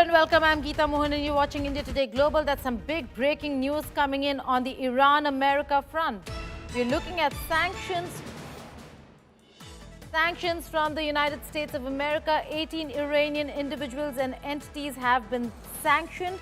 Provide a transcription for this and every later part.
and welcome. I'm Geeta Mohan and you're watching India Today Global. That's some big breaking news coming in on the Iran-America front. We're looking at sanctions from the United States of America. 18 Iranian individuals and entities have been sanctioned.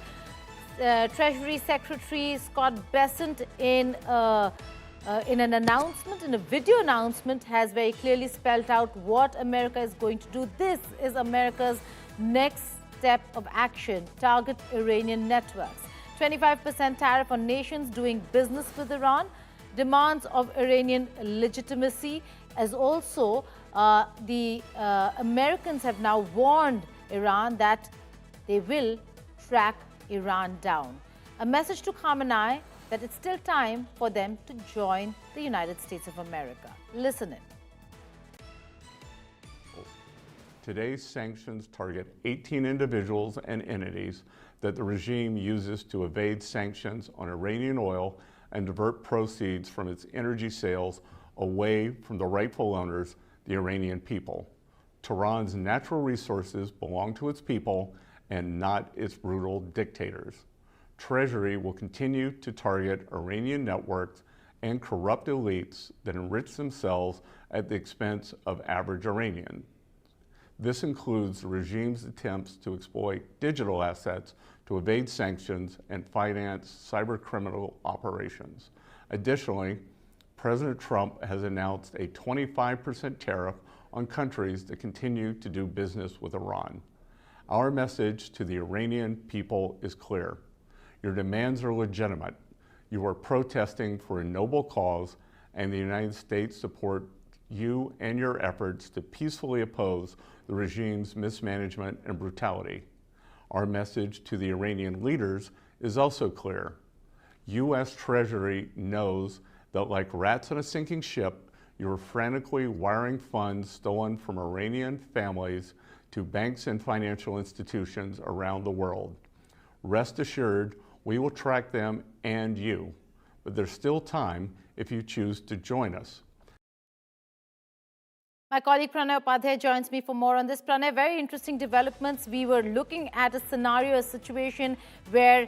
Treasury Secretary Scott Bessent in an announcement, in a video announcement, has very clearly spelled out what America is going to do. This is America's next step of action: target Iranian networks. 25% tariff on nations doing business with Iran, demands of Iranian legitimacy, as also the Americans have now warned Iran that they will track Iran down. A message to Khamenei that it's still time for them to join the United States of America. Listen in. Today's sanctions target 18 individuals and entities that the regime uses to evade sanctions on Iranian oil and divert proceeds from its energy sales away from the rightful owners, the Iranian people. Tehran's natural resources belong to its people and not its brutal dictators. Treasury will continue to target Iranian networks and corrupt elites that enrich themselves at the expense of average Iranians. This includes the regime's attempts to exploit digital assets to evade sanctions and finance cybercriminal operations. Additionally, President Trump has announced a 25% tariff on countries that continue to do business with Iran. Our message to the Iranian people is clear. Your demands are legitimate. You are protesting for a noble cause, and the United States supports you and your efforts to peacefully oppose the regime's mismanagement and brutality. Our message to the Iranian leaders is also clear. U.S. Treasury knows that, like rats on a sinking ship, you are frantically wiring funds stolen from Iranian families to banks and financial institutions around the world. Rest assured, we will track them and you, but there's still time if you choose to join us. My colleague Pranay Upadhyay joins me for more on this. Pranay, very interesting developments. We were looking at a scenario, a situation where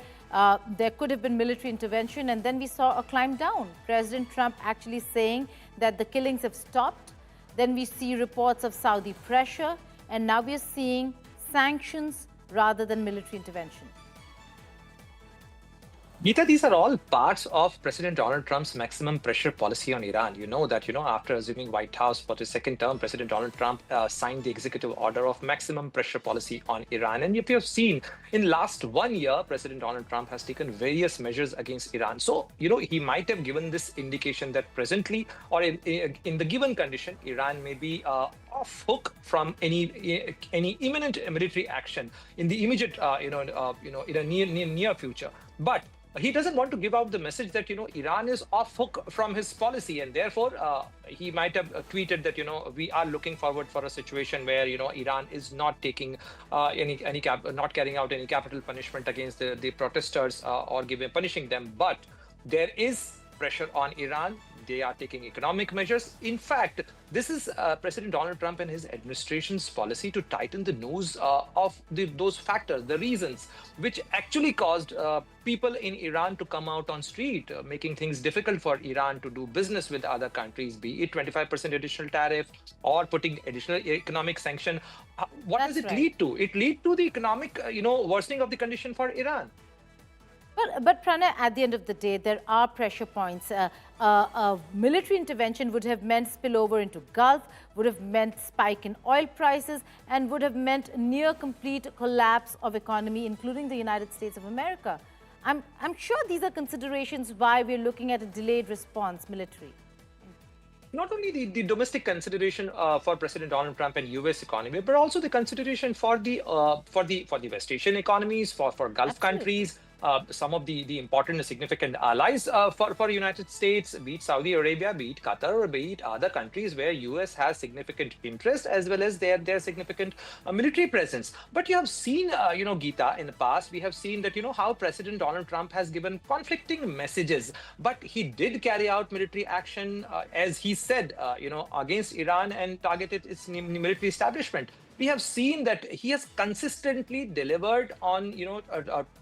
there could have been military intervention, and then we saw a climb down. President Trump actually saying that the killings have stopped. Then we see reports of Saudi pressure, and now we are seeing sanctions rather than military intervention. Geeta, these are all parts of President Donald Trump's maximum pressure policy on Iran. You know that, after assuming White House for the second term, President Donald Trump signed the executive order of maximum pressure policy on Iran. And if you have seen, in last 1 year, President Donald Trump has taken various measures against Iran. So, he might have given this indication that presently, or in the given condition, Iran may be off hook from any imminent military action in the immediate, in a near future. But he doesn't want to give out the message that, Iran is off hook from his policy, and therefore he might have tweeted that, we are looking forward for a situation where, Iran is not taking not carrying out any capital punishment against the protesters or punishing them. But there is pressure on Iran. They are taking economic measures. In fact, this is President Donald Trump and his administration's policy to tighten the nose of those factors, the reasons which actually caused people in Iran to come out on street, making things difficult for Iran to do business with other countries, be it 25% additional tariff or putting additional economic sanction. What does it lead to? It leads to the economic, worsening of the condition for Iran. But Pranay, at the end of the day, there are pressure points. Military intervention would have meant spillover into Gulf, would have meant spike in oil prices, and would have meant near complete collapse of economy, including the United States of America. I'm sure these are considerations why we're looking at a delayed response military. Not only the domestic consideration for President Donald Trump and U.S. economy, but also the consideration for the West Asian economies, for Gulf countries. Some of the important and significant allies for United States, be it Saudi Arabia, be it Qatar, be it other countries where US has significant interest, as well as their significant military presence. But you have seen, Geeta, in the past, we have seen that, how President Donald Trump has given conflicting messages, but he did carry out military action, as he said, against Iran and targeted its military establishment. we have seen that he has consistently delivered on,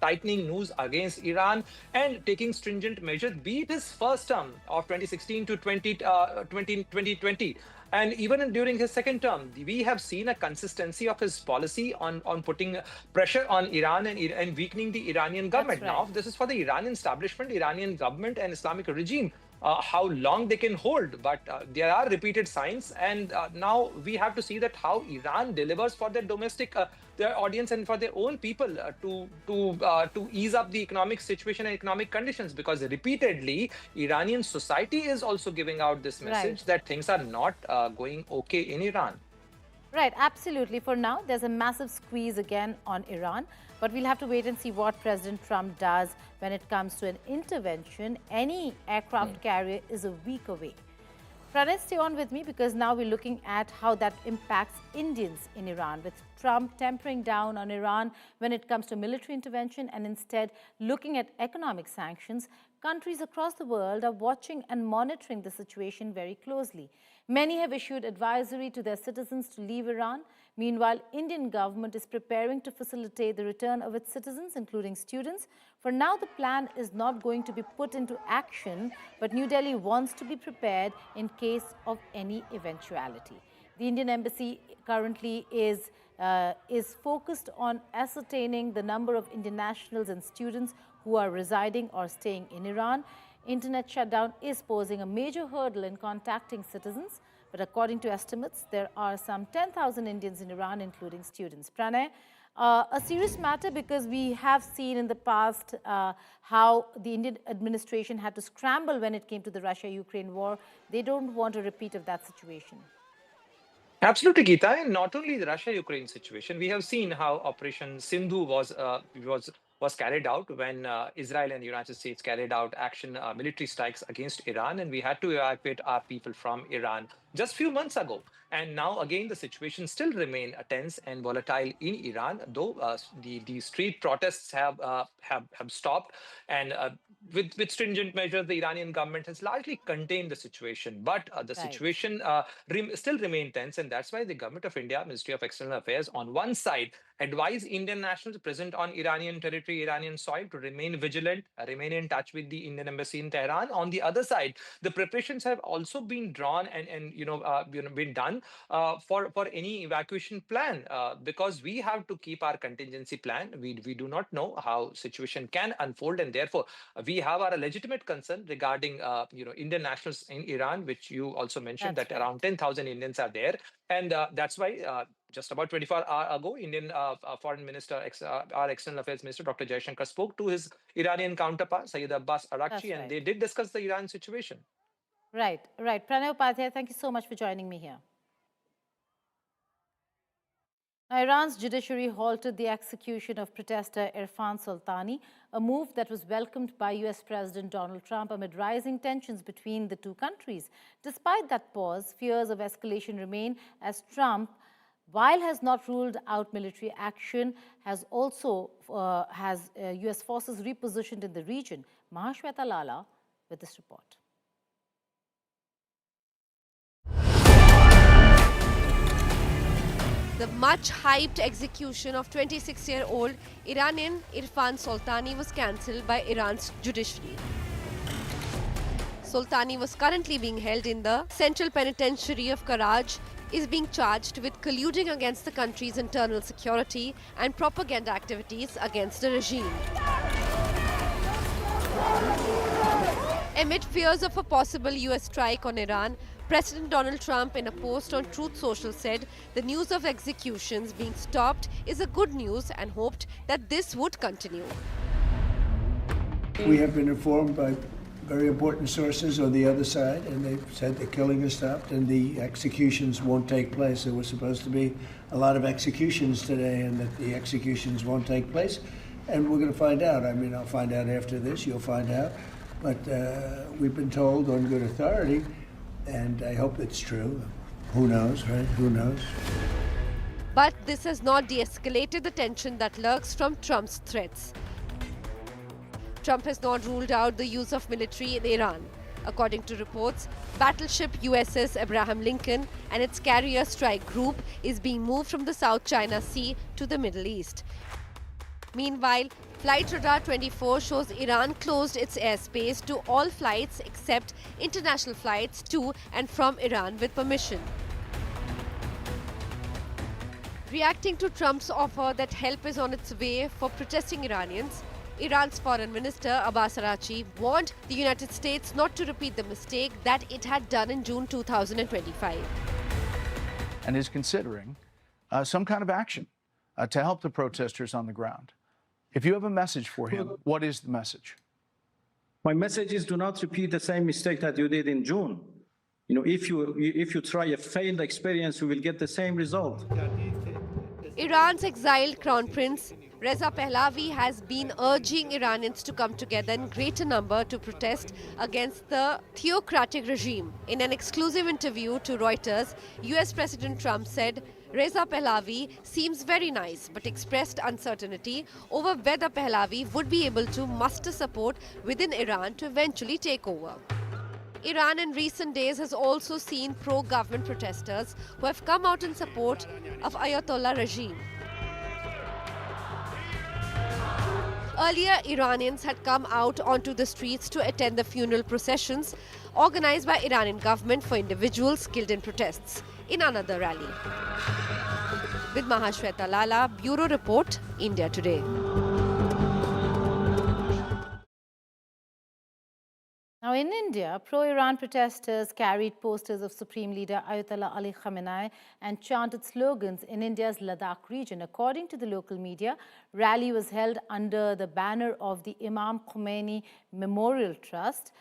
tightening news against Iran and taking stringent measures, be it his first term of 2016 to 2020. And even during his second term, we have seen a consistency of his policy on putting pressure on Iran and weakening the Iranian government. That's right. Now, this is for the Iranian establishment, Iranian government and Islamic regime. How long they can hold, but there are repeated signs, and now we have to see that how Iran delivers for their domestic, their audience, and for their own people to ease up the economic situation and economic conditions. Because repeatedly, Iranian society is also giving out this message that things are not going okay in Iran. Right, absolutely. For now, there's a massive squeeze again on Iran, but we'll have to wait and see what President Trump does when it comes to an intervention. Any aircraft carrier is a week away. Pranay, stay on with me, because now we're looking at how that impacts Indians in Iran, with Trump tempering down on Iran when it comes to military intervention and instead looking at economic sanctions. Countries across the world are watching and monitoring the situation very closely. Many have issued advisory to their citizens to leave Iran. Meanwhile, Indian government is preparing to facilitate the return of its citizens, including students. For now, the plan is not going to be put into action, but New Delhi wants to be prepared in case of any eventuality. The Indian embassy currently is focused on ascertaining the number of Indian nationals and students who are residing or staying in Iran. Internet shutdown is posing a major hurdle in contacting citizens, but according to estimates, there are some 10,000 Indians in Iran, including students. Pranay, a serious matter, because we have seen in the past how the Indian administration had to scramble when it came to the Russia-Ukraine war. They don't want a repeat of that situation. Absolutely, Geeta. And not only the Russia-Ukraine situation, we have seen how Operation Sindhu was carried out when Israel and the United States carried out military strikes against Iran, and we had to evacuate our people from Iran just a few months ago. And now again, the situation still remain tense and volatile in Iran, though the street protests have stopped, and with stringent measures, the Iranian government has largely contained the situation. But the situation still remain tense, and that's why the government of India, Ministry of External Affairs, on one side, advise Indian nationals present on Iranian territory, Iranian soil, to remain vigilant, remain in touch with the Indian embassy in Tehran. On the other side, the preparations have also been drawn and been done for any evacuation plan, because we have to keep our contingency plan. We do not know how situation can unfold, and therefore we have our legitimate concern regarding Indian nationals in Iran, which you also mentioned. That's that right. Around 10,000 Indians are there, and that's why just about 24 hours ago, Indian Foreign Minister, our External Affairs Minister, Dr. Jaishankar, spoke to his Iranian counterpart, Sayyid Abbas Araghchi, and they did discuss the Iran situation. Right. Pranay Upadhyay, thank you so much for joining me here. Iran's judiciary halted the execution of protester Irfan Soltani, a move that was welcomed by US President Donald Trump amid rising tensions between the two countries. Despite that pause, fears of escalation remain, as Trump, while has not ruled out military action, has also US forces repositioned in the region. Mahashweta Lala with this report. The much-hyped execution of 26-year-old Iranian Irfan Soltani was cancelled by Iran's judiciary. Soltani was currently being held in the Central Penitentiary of Karaj, is being charged with colluding against the country's internal security and propaganda activities against the regime. Amid fears of a possible US strike on Iran, President Donald Trump, in a post on Truth Social, said the news of executions being stopped is a good news and hoped that this would continue. We have been informed by very important sources on the other side, and they've said the killing is stopped and the executions won't take place. There was supposed to be a lot of executions today, and that the executions won't take place. And we're going to find out. I mean, I'll find out after this. You'll find out. But we've been told on good authority, and I hope it's true. Who knows, right? Who knows? But this has not de-escalated the tension that lurks from Trump's threats. Trump has not ruled out the use of military in Iran. According to reports, battleship USS Abraham Lincoln and its carrier strike group is being moved from the South China Sea to the Middle East. Meanwhile, Flight Radar 24 shows Iran closed its airspace to all flights except international flights to and from Iran with permission. Reacting to Trump's offer that help is on its way for protesting Iranians, Iran's Foreign Minister Abbas Araghchi warned the United States not to repeat the mistake that it had done in June 2025. And is considering some kind of action to help the protesters on the ground. If you have a message for him, what is the message? My message is do not repeat the same mistake that you did in June. You know, if you try a failed experience, you will get the same result. Iran's exiled Crown Prince Reza Pahlavi has been urging Iranians to come together in greater number to protest against the theocratic regime. In an exclusive interview to Reuters, US President Trump said Reza Pahlavi seems very nice but expressed uncertainty over whether Pahlavi would be able to muster support within Iran to eventually take over. Iran in recent days has also seen pro-government protesters who have come out in support of Ayatollah regime. Earlier, Iranians had come out onto the streets to attend the funeral processions organized by Iranian government for individuals killed in protests in another rally. With Mahashweta Lala, Bureau Report, India Today. Now in India, pro-Iran protesters carried posters of Supreme Leader Ayatollah Ali Khamenei and chanted slogans in India's Ladakh region. According to the local media, rally was held under the banner of the Imam Khomeini Memorial Trust.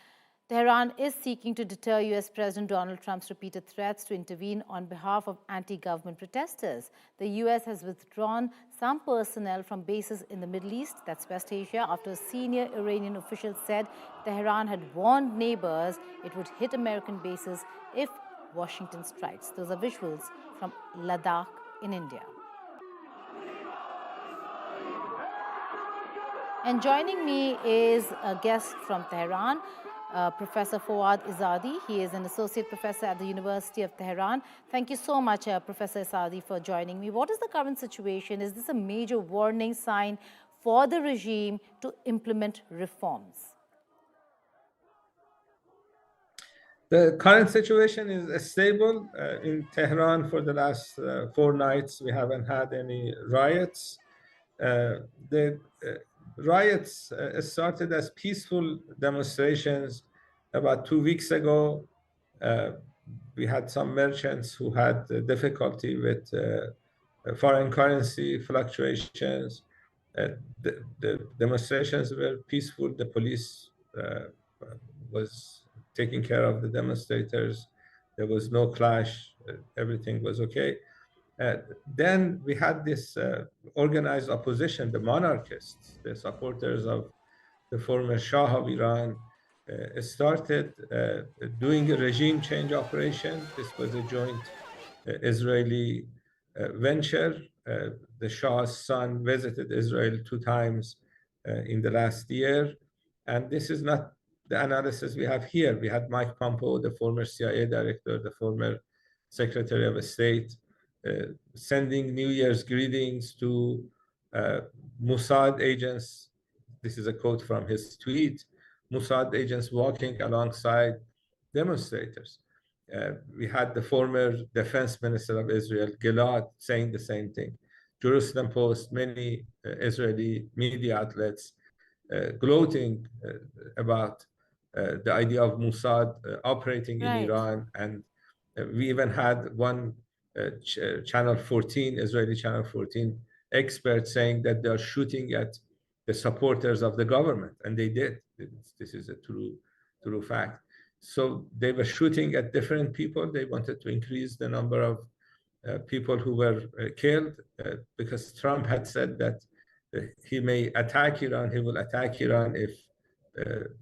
Tehran is seeking to deter US President Donald Trump's repeated threats to intervene on behalf of anti-government protesters. The US has withdrawn some personnel from bases in the Middle East, that's West Asia, after a senior Iranian official said Tehran had warned neighbors it would hit American bases if Washington strikes. Those are visuals from Ladakh in India. And joining me is a guest from Tehran, Professor Fawad Izadi. He is an associate professor at the University of Tehran. Thank you so much, Professor Izadi, for joining me. What is the current situation? Is this a major warning sign for the regime to implement reforms? The current situation is stable. In Tehran for the last 4 nights, we haven't had any riots. The riots started as peaceful demonstrations about 2 weeks ago. We had some merchants who had difficulty with foreign currency fluctuations. The demonstrations were peaceful. The police was taking care of the demonstrators. There was no clash. Everything was okay. Then we had this organized opposition, the monarchists, the supporters of the former Shah of Iran, started doing a regime change operation. This was a joint Israeli venture. The Shah's son visited Israel 2 times in the last year. And this is not the analysis we have here. We had Mike Pompeo, the former CIA director, the former Secretary of State, sending New Year's greetings to Mossad agents. This is a quote from his tweet. Mossad agents walking alongside demonstrators. We had the former defense minister of Israel, Gilad, saying the same thing. Jerusalem Post, many Israeli media outlets gloating about the idea of Mossad operating in Iran. And we even had one Channel 14, Israeli Channel 14 expert saying that they are shooting at the supporters of the government, and they did. This is a true fact. So they were shooting at different people. They wanted to increase the number of people who were killed because Trump had said that he may attack Iran. He will attack Iran if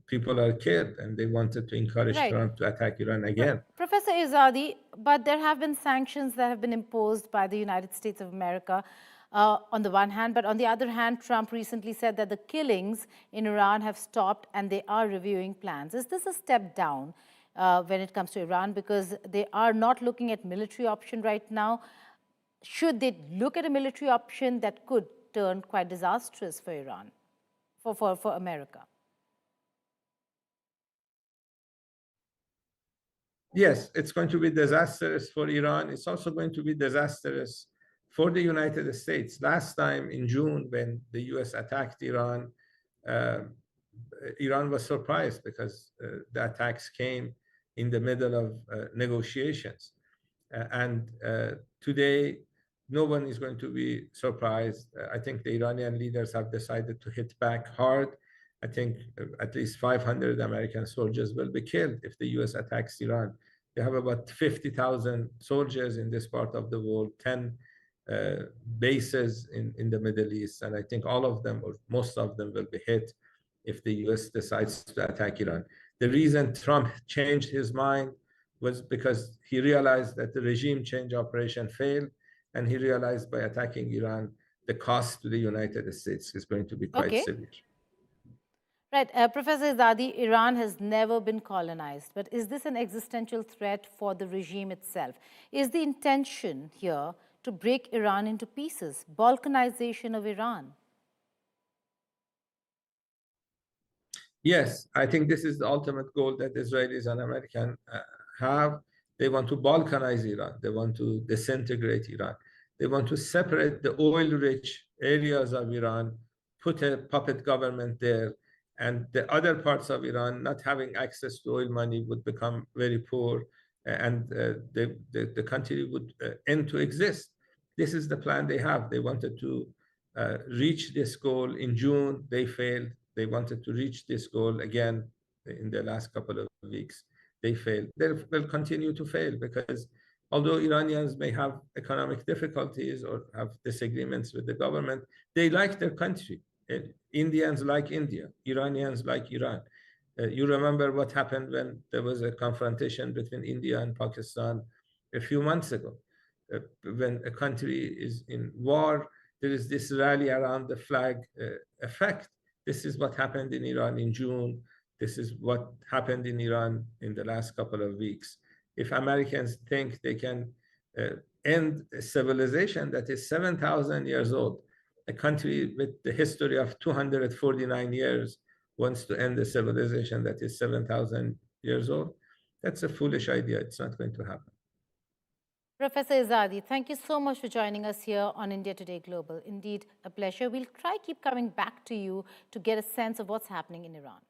people are killed, and they wanted to encourage Trump to attack Iran again. Professor Izadi, but there have been sanctions that have been imposed by the United States of America on the one hand, but on the other hand, Trump recently said that the killings in Iran have stopped and they are reviewing plans. Is this a step down when it comes to Iran, because they are not looking at military option right now? Should they look at a military option that could turn quite disastrous for Iran, for America? Yes, it's going to be disastrous for Iran. It's also going to be disastrous for the United States. Last time in June, when the US attacked Iran, uh, Iran was surprised because the attacks came in the middle of negotiations. And today, no one is going to be surprised. I think the Iranian leaders have decided to hit back hard. I think at least 500 American soldiers will be killed if the US attacks Iran. They have about 50,000 soldiers in this part of the world, 10 bases in the Middle East. And I think all of them, or most of them, will be hit if the US decides to attack Iran. The reason Trump changed his mind was because he realized that the regime change operation failed, and he realized by attacking Iran, the cost to the United States is going to be quite severe. Right. Professor Izadi, Iran has never been colonized, but is this an existential threat for the regime itself? Is the intention here to break Iran into pieces, balkanization of Iran? Yes, I think this is the ultimate goal that Israelis and Americans have. They want to balkanize Iran. They want to disintegrate Iran. They want to separate the oil-rich areas of Iran, put a puppet government there, and the other parts of Iran, not having access to oil money, would become very poor, and the country would end to exist. This is the plan they have. They wanted to reach this goal in June. They failed. They wanted to reach this goal again in the last couple of weeks. They failed. They will continue to fail because although Iranians may have economic difficulties or have disagreements with the government, they like their country. Indians like India. Iranians like Iran. You remember what happened when there was a confrontation between India and Pakistan a few months ago. When a country is in war, there is this rally around the flag effect. This is what happened in Iran in June. This is what happened in Iran in the last couple of weeks. If Americans think they can end a civilization that is 7,000 years old, a country with the history of 249 years wants to end a civilization that is 7,000 years old, that's a foolish idea. It's not going to happen. Professor Izadi, thank you so much for joining us here on India Today Global. Indeed, a pleasure. We'll try keep coming back to you to get a sense of what's happening in Iran.